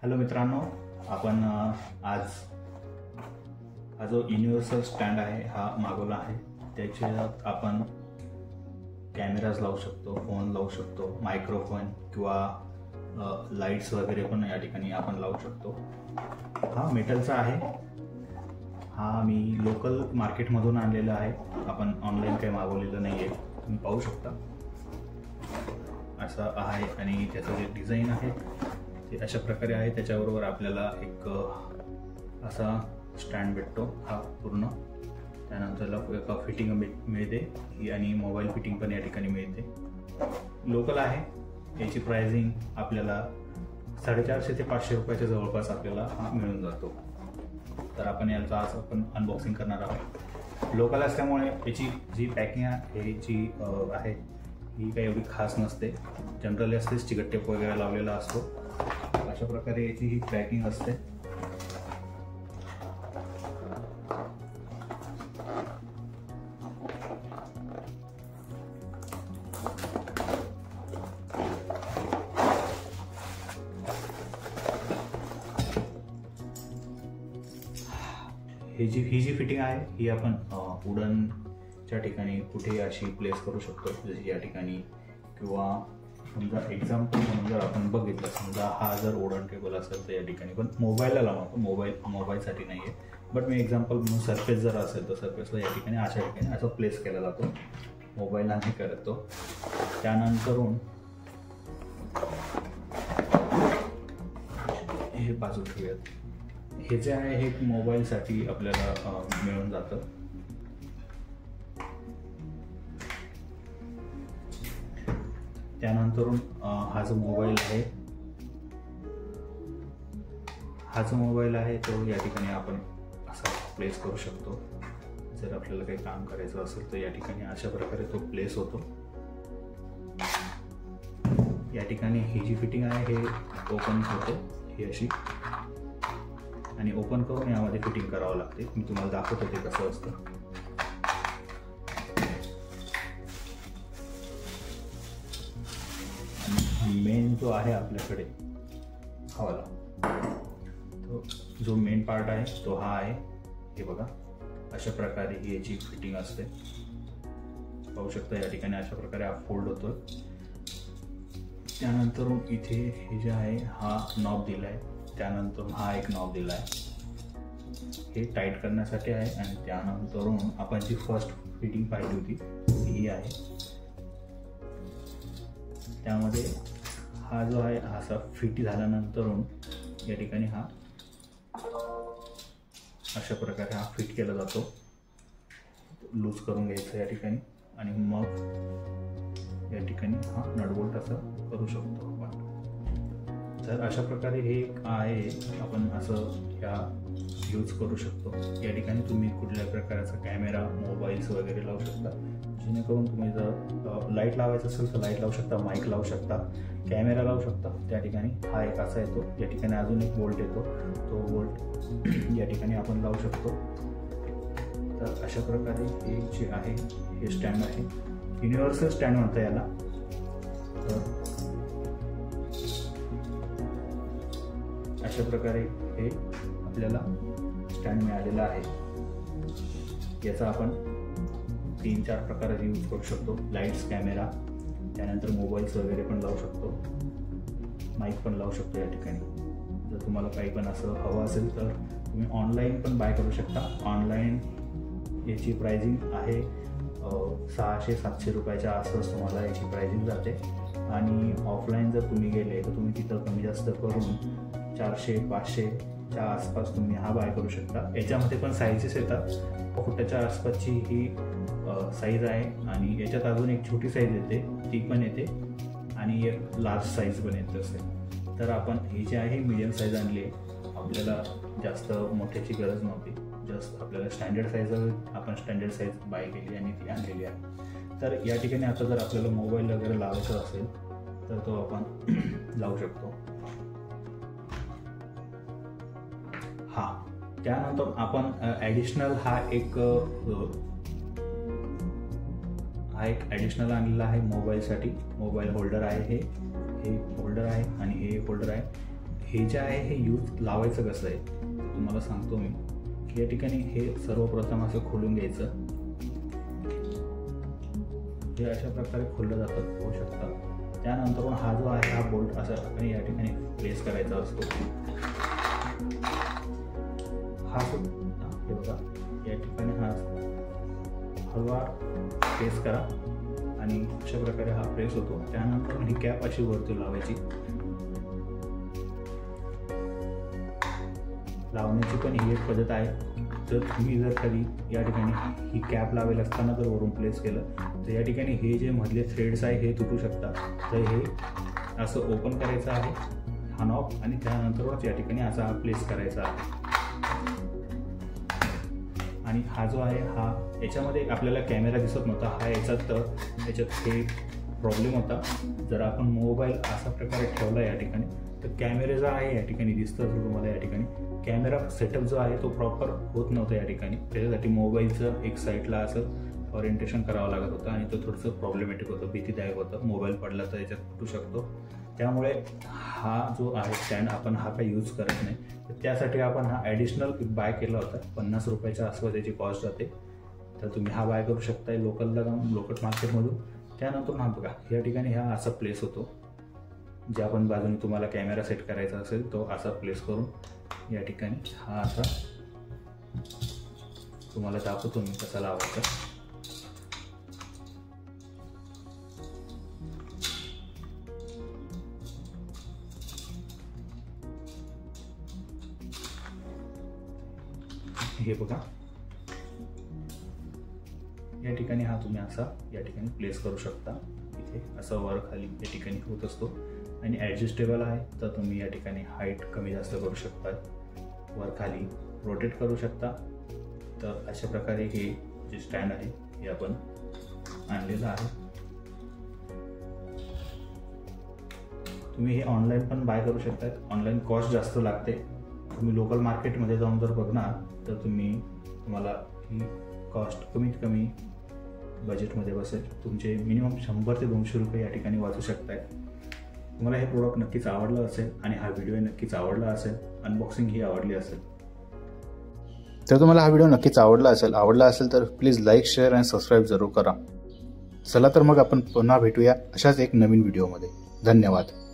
Hello मित्रांनो, आपण आज हा जो युनिव्हर्सल स्टँड आहे हा मागवला आहे. त्याच्यात आपण कॅमेराज लावू शकतो, फोन लावू शकतो, मायक्रोफोन किंवा लाईट्स वगैरे पण या ठिकाणी आपण लावू शकतो. हा मेटलचा आहे. हा मी लोकल मार्केटमधून आणलेला आहे. आपण ऑनलाईन काही मागवलेलं नाही आहे. तुम्ही पाहू शकता असं आहे. आणि त्याचं जे डिझाईन आहे ते अशा प्रकारे आहे. त्याच्याबरोबर आपल्याला एक असा स्टँड भेटतो हा पूर्ण. त्यानंतर एक फिटिंग मिळते आणि मोबाईल फिटिंग पण या ठिकाणी मिळते. लोकल आहे. याची प्राइसिंग आपल्याला 450 ते 500 रुपयाच्या जवळपास आपल्याला हा मिळून जातो. तर आपण याचा आज आपण अनबॉक्सिंग करणार आहोत. लोकल असल्यामुळे याची जी पॅकिंग आहे जी आहे ही काही एवढी खास नसते. जनरली असतेच, चिकट टेप वगैरे लावलेला असतो. अशा प्रकारे याची ही पॅकिंग असते. ही जी फिटिंग आहे ही आपण वुडनच्या ठिकाणी कुठे अशी प्लेस करू शकतो, जशी या ठिकाणी. किंवा समजा एक्झाम्पल म्हणून जर आपण बघितलं, समजा हा जर वुडन टेबल असेल तर या ठिकाणी, पण मोबाईलला लावतो. मोबाईलसाठी नाही आहे, बट मी एक्झाम्पल म्हणून सरफेस जर असेल तर सरफेसला या ठिकाणी अशा ठिकाणी असं प्लेस केला जातो. मोबाईलला नाही करत तो. त्यानंतरून हे बाजू ठेवूयात. हे जे आहे हे मोबाईलसाठी आपल्याला मिळून जातं. त्यानंतरून हा जो मोबाईल आहे तो या ठिकाणी आपण असा प्लेस करू शकतो. जर आपल्याला काही काम करायचं असेल तर या ठिकाणी अशा प्रकारे तो प्लेस होतो. या ठिकाणी ही जी फिटिंग आहे हे ओपन होते ही अशी, आणि ओपन करून यामध्ये फिटिंग करावं लागते. मी तुम्हाला दाखवतो ते कसं असतं. मेन जो आहे आपल्याकडे हा वाला, तो जो मेन पार्ट आहे तो हा आहे. हे बघा अशा प्रकारे ही याची फिटिंग असते. पाहू शकता या ठिकाणी अशा प्रकारे हा फोल्ड होतो. त्यानंतर इथे हे जे आहे हा नॉब दिला आहे. त्यानंतर हा एक नॉब दिला आहे, हे टाईट करण्यासाठी आहे. आणि त्यानंतरून आपण जी फर्स्ट फिटिंग पाहिली होती ही आहे. त्यामध्ये हा जो आहे असा फिट झाल्यानंतर या ठिकाणी हा अशा प्रकारे हा फिट केला जातो. लूज करून घ्यायचं या ठिकाणी, आणि मग या ठिकाणी हा नटबोल्ट असं करू शकतो आपण. तर अशा प्रकारे हे आहे. आपण असं ह्या यूज करू शकतो. या ठिकाणी तुम्ही कुठल्या प्रकारचा कॅमेरा, मोबाईल्स वगैरे लावू शकता. जेणेकरून तुम्ही जर लाईट लावायचं असेल तर लाईट लावू शकता, माईक लावू शकता, कॅमेरा लावू शकता. त्या ठिकाणी हा एक असा येतो. या ठिकाणी अजून एक बोल्ट येतो. तो बोल्ट या ठिकाणी आपण लावू शकतो. तर अशा प्रकारे हे जे आहे हे स्टँड आहे. युनिव्हर्सल स्टँड म्हणता याला. तर अशा प्रकारे हे आपल्याला स्टँड मिळालेला आहे. याचा आपण 3-4 प्रकारे यूज करू शकतो. लाईट्स, कॅमेरा, त्यानंतर मोबाईल्स वगैरे पण लावू शकतो, माईक पण लावू शकतो या ठिकाणी. जर तुम्हाला काही पण असं हवं असेल तर तुम्ही ऑनलाईन पण बाय करू शकता. ऑनलाईन याची प्राइसिंग आहे 600-700 रुपयाच्या आसपास तुम्हाला याची प्राइसिंग जाते. आणि ऑफलाईन जर तुम्ही गेले तर तुम्ही तिथं कमी जास्त करून 400-500च्या आसपास तुम्ही हा बाय करू शकता. याच्यामध्ये पण साईजेस येतात. फुटाच्या आसपासची ही साईज आहे, आणि याच्यात अजून एक छोटी साईज येते ती पण येते, आणि एक लार्ज साईज पण येते असेल. तर आपण ही जी आहे मीडियम साईज आणली आहे. आपल्याला जास्त मोठ्याची गरज नव्हती. जस्ट आपल्याला स्टँडर्ड साईज आपण स्टँडर्ड साईज बाय केली आणि ती आणलेली आहे. तर या ठिकाणी आता जर आपल्याला मोबाईल वगैरे लावायचा असेल तर तो आपण लावू शकतो. हा त्यानंतर आपण ॲडिशनल हा एक ॲडिशनल आणलेला आहे मोबाईलसाठी. मोबाईल होल्डर आहे. हे होल्डर आहे आणि हे होल्डर आहे. हे जे आहे हे लावायचं कसं आहे ते तुम्हाला सांगतो मी, की या ठिकाणी हे सर्वप्रथम असं खोलून घ्यायचं. हे अशा प्रकारे खोललं जातं, होऊ शकतं. त्यानंतर हा जो आहे हा बोल्ट असा आपण या ठिकाणी प्लेस करायचा असतो. हा हे बघा या ठिकाणी हा हलवा प्रेस करा आणि अशा प्रकारे हा प्रेस होतो. त्यानंतर ही कॅप अशी वरती लावायची. लावण्याची पण ही एक पद्धत आहे. जर तुम्ही कधी या ठिकाणी ही कॅप लावेल असताना जर वरून प्लेस केलं तर या ठिकाणी हे जे मधले थ्रेड्स आहे हे तुटू शकतात. तर हे असं ओपन करायचं आहे हा नॉब आणि त्यानंतरच या ठिकाणी असा हा प्लेस करायचा आहे. आणि हा जो आहे हा याच्यामध्ये आपल्याला कॅमेरा दिसत नव्हता, हा याच्यात हे प्रॉब्लेम होता. जर आपण मोबाईल अशा प्रकारे ठेवला या ठिकाणी तर कॅमेरा जो आहे या ठिकाणी दिसतं तुम्हाला, या ठिकाणी कॅमेरा सेटअप जो आहे तो प्रॉपर होत नव्हता या ठिकाणी. त्याच्यासाठी मोबाईलचं एक साईडला असं ओरिएंटेशन करावं लागत होतं आणि तो थोडंसं प्रॉब्लेमॅटिक होतं, भीतीदायक होतं. मोबाईल पडला तर याच्यात फुटू शकतो. त्यामुळे हा जो आहे स्टँड आपण हा काही यूज करत नाही. तर त्यासाठी आपण हा ॲडिशनल बाय केला होता. 50 रुपयाच्या आसपास त्याची कॉस्ट जाते. तर तुम्ही हा बाय करू शकता लोकलला जाऊन, लोकल मार्केटमधून. त्यानंतर हा बघा या ठिकाणी हा असा प्लेस होतो. ज्या पण बाजूने तुम्हाला कॅमेरा सेट करायचा असेल तो असा प्लेस करून या ठिकाणी हा असा तुम्हाला दाखवतो मी कसा लावायचा. हे बघा या ठिकाणी हा तुम्ही असा या ठिकाणी प्लेस करू शकता. इथे असं वर खाली या ठिकाणी होत असतो आणि ॲडजस्टेबल आहे. तर तुम्ही या ठिकाणी हाईट कमी जास्त करू शकता, वर खाली रोटेट करू शकता. तर अशा प्रकारे हे जे स्टँड आहे हे आपण आणलेलं आहे. तुम्ही हे ऑनलाईन पण बाय करू शकता. ऑनलाईन कॉस्ट जास्त लागते. तुम्ही लोकल मार्केटमध्ये जाऊन जर बघणार तर तुम्हाला ही कॉस्ट कमीत कमी बजेटमध्ये बसेल. तुमचे मिनिमम 100 ते 200 रुपये या ठिकाणी वाचू शकताय. तुम्हाला हे प्रोडक्ट नक्कीच आवडलं असेल आणि हा व्हिडिओ नक्कीच आवडला असेल, अनबॉक्सिंग ही आवडली असेल. तर तुम्हाला हा व्हिडिओ नक्कीच आवडला असेल तर प्लीज लाईक, शेअर आणि सबस्क्राईब जरूर करा. चला तर मग आपण पुन्हा भेटूया अशाच एक नवीन व्हिडिओमध्ये. धन्यवाद.